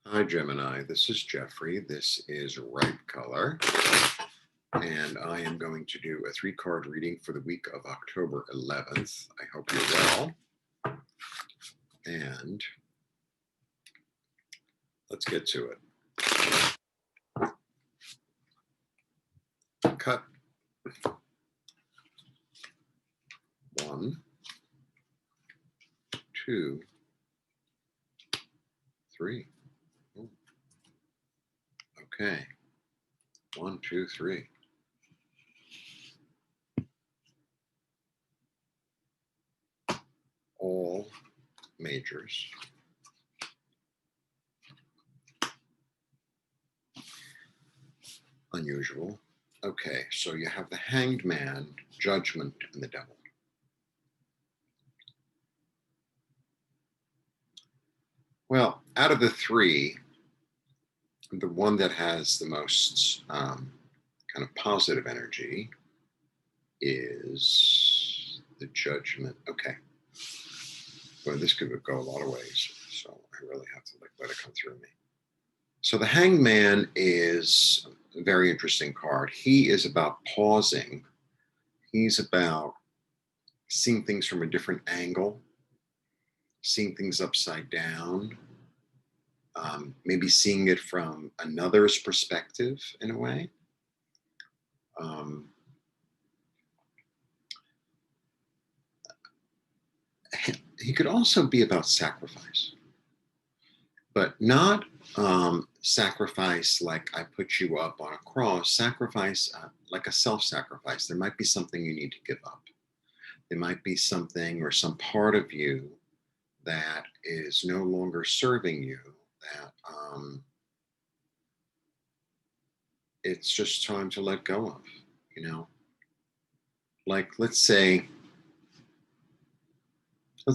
Hi, Gemini. This is Jeffrey. This is Ripecolor, and I am going to do a three-card reading for the week of October 11th. I hope you're well. And let's get to it. Cut. 1, 2, 3. Ooh. Okay. 1, 2, 3. All majors. Unusual. Okay, so you have the Hanged Man, Judgment, and the Devil. Well, out of the three, the one that has the most kind of positive energy is the Judgment. Okay. Well, this could go a lot of ways, so I really have to let it come through me. So the Hanged Man is a very interesting card. He is about pausing. He's about seeing things from a different angle, seeing things upside down, maybe seeing it from another's perspective in a way. He could also be about sacrifice, but not sacrifice like I put you up on a cross, sacrifice like a self-sacrifice. There might be something you need to give up. There might be something or some part of you that is no longer serving you, that it's just time to let go of, you know? Like, let's say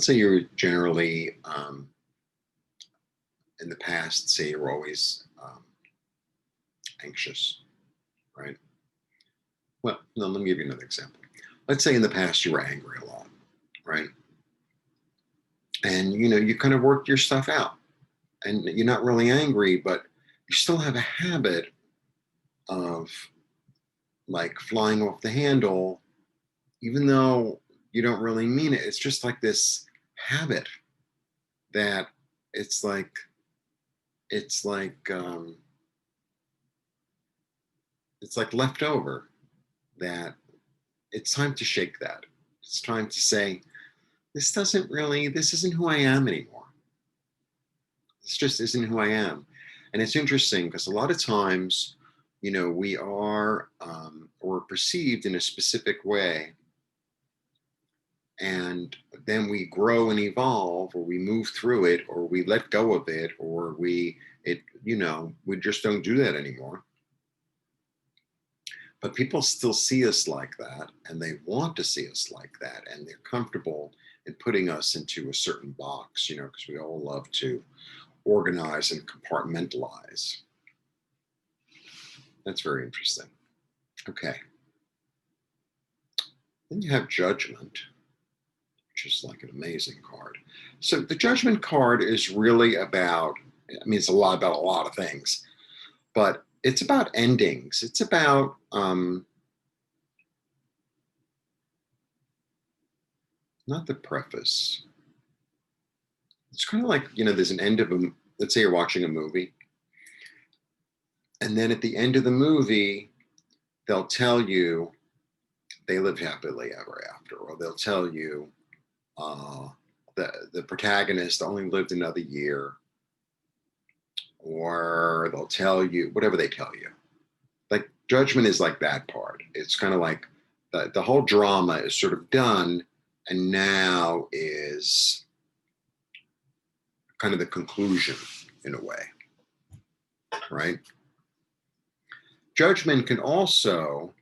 you're generally, in the past, say you're always anxious, right? Well, no, let me give you another example. Let's say in the past you were angry a lot, right? And you kind of worked your stuff out and you're not really angry, but you still have a habit of like flying off the handle, even though you don't really mean it. It's just like this habit that it's like, it's like, um, it's like left over, that it's time to shake that. It's time to say, this isn't who I am anymore. This just isn't who I am. And it's interesting because a lot of times, we are or perceived in a specific way. And then we grow and evolve, or we move through it, or we let go of it, or we just don't do that anymore. But people still see us like that, and they want to see us like that, and they're comfortable in putting us into a certain box, because we all love to organize and compartmentalize. That's very interesting. Okay. Then you have Judgment, which is like an amazing card. So the Judgment card is really about, it's a lot about a lot of things, but it's about endings. It's about not the preface. It's kind of like, there's an end of let's say you're watching a movie, and then at the end of the movie, they'll tell you they live happily ever after, or they'll tell you the protagonist only lived another year, or they'll tell you whatever they tell you. Like Judgment is like that part. It's kind of like the whole drama is sort of done, and now is kind of the conclusion in a way, right? Judgment can also,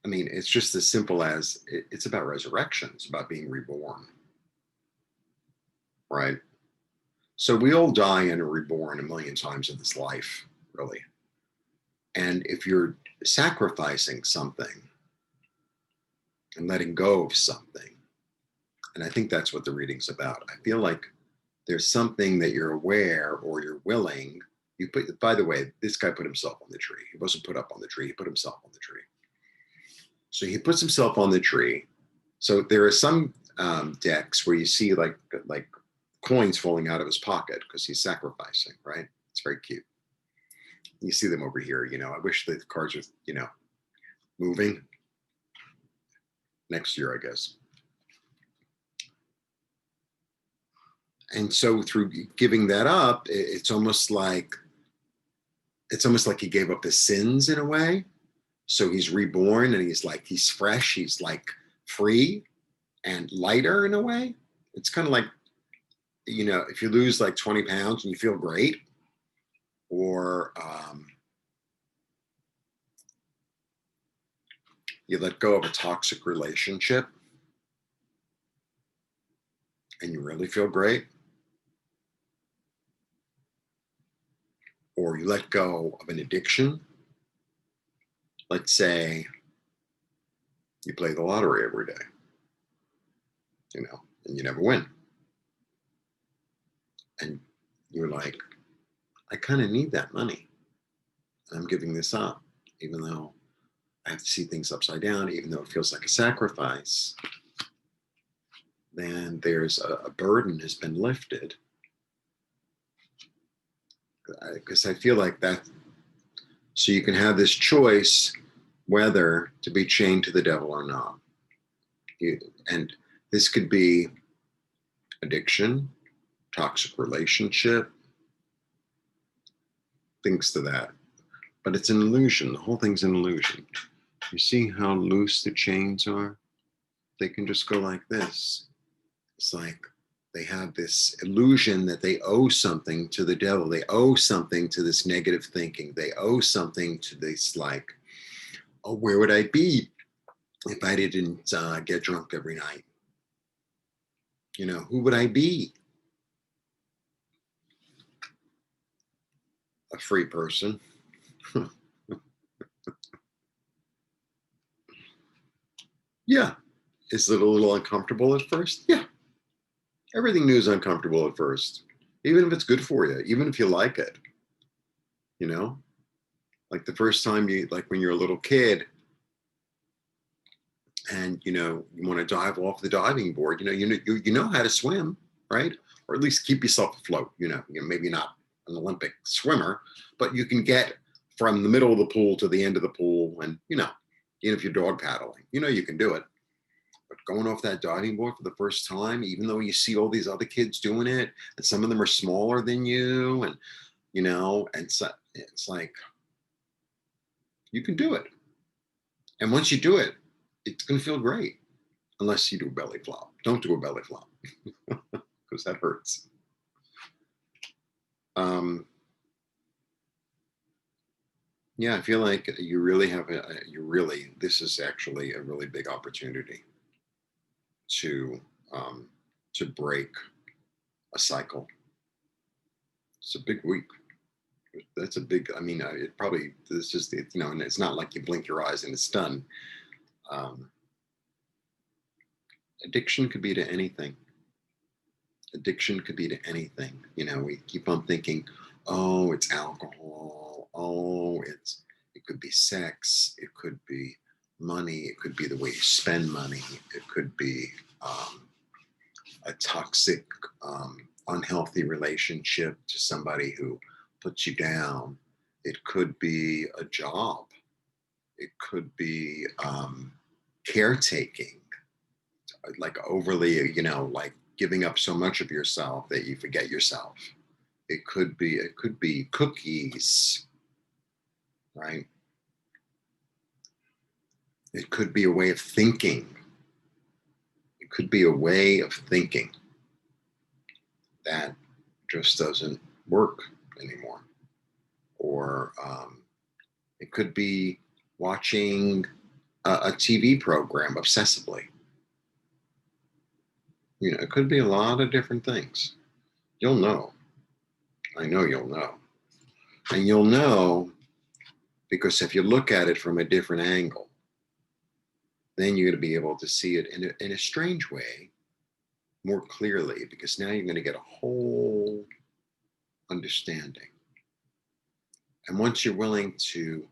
it's just as simple as it's about resurrection. It's about being reborn, right? So we all die and are reborn a million times in this life, really. And if you're sacrificing something and letting go of something, and I think that's what the reading's about. I feel like there's something that you're aware or you're willing. You put, by the way, this guy put himself on the tree. He wasn't put up on the tree. He put himself on the tree. So he puts himself on the tree. So there are some decks where you see like coins falling out of his pocket because he's sacrificing, right? It's very cute. You see them over here. I wish the cards were, moving. Next year, I guess. And so through giving that up, it's almost like he gave up his sins in a way. So he's reborn and he's fresh. He's like free and lighter in a way. It's kind of like, if you lose like 20 pounds and you feel great, or you let go of a toxic relationship and you really feel great, or you let go of an addiction. Let's say you play the lottery every day, and you never win. And you're like, I kind of need that money. I'm giving this up, even though I have to see things upside down, even though it feels like a sacrifice. Then there's a burden has been lifted. Because I feel like that, so you can have this choice whether to be chained to the devil or not. And this could be addiction, toxic relationship, things to that. But it's an illusion. The whole thing's an illusion. You see how loose the chains are? They can just go like this. It's like they have this illusion that they owe something to the devil. They owe something to this negative thinking. They owe something to this, like, oh, where would I be if I didn't get drunk every night? Who would I be? A free person. Yeah. Is it a little uncomfortable at first? Yeah. Everything new is uncomfortable at first, even if it's good for you, even if you like it. Like the first time like when you're a little kid and, you want to dive off the diving board, you know how to swim, right? Or at least keep yourself afloat, maybe not an Olympic swimmer, but you can get from the middle of the pool to the end of the pool. And, even if you're dog paddling, you can do it. But going off that diving board for the first time, even though you see all these other kids doing it, and some of them are smaller than you, and and so it's like you can do it. And once you do it, it's going to feel great, unless you do a belly flop. Don't do a belly flop because that hurts. Yeah, I feel like you really have this is actually a really big opportunity to break a cycle. It's a big week. That's a big, it probably, this is the, and it's not like you blink your eyes and it's done. Addiction could be to anything. Addiction could be to anything. We keep on thinking, oh, it's alcohol. Oh, it could be sex. It could be money. It could be the way you spend money. It could be a toxic, unhealthy relationship to somebody who puts you down. It could be a job. It could be caretaking, like overly, like giving up so much of yourself that you forget yourself. It could be cookies, right? It could be a way of thinking. It could be a way of thinking that just doesn't work anymore. Or it could be watching a TV program obsessively. It could be a lot of different things. You'll know. I know you'll know. And you'll know because if you look at it from a different angle, then you're going to be able to see it in a strange way. more clearly, because now you're going to get a whole understanding. And once you're willing to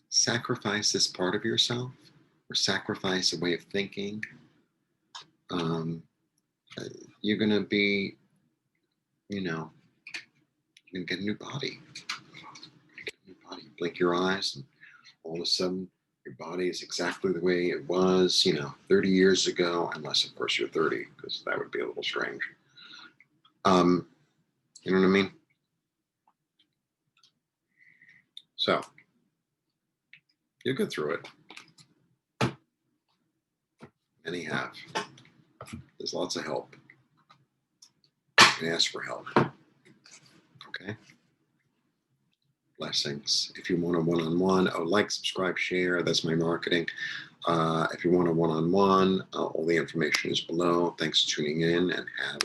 sacrifice this part of yourself, or sacrifice a way of thinking, um, you're going to be, you know, you're going to get a new body. New body. You blink your eyes, and all of a sudden, your body is exactly the way it was, 30 years ago, unless, of course, you're 30, because that would be a little strange. You know what I mean? So, you'll go through it. Many have. There's lots of help. You can ask for help. Okay? Blessings. If you want a one-on-one, like, subscribe, share. That's my marketing. If you want a one-on-one, all the information is below. Thanks for tuning in, and have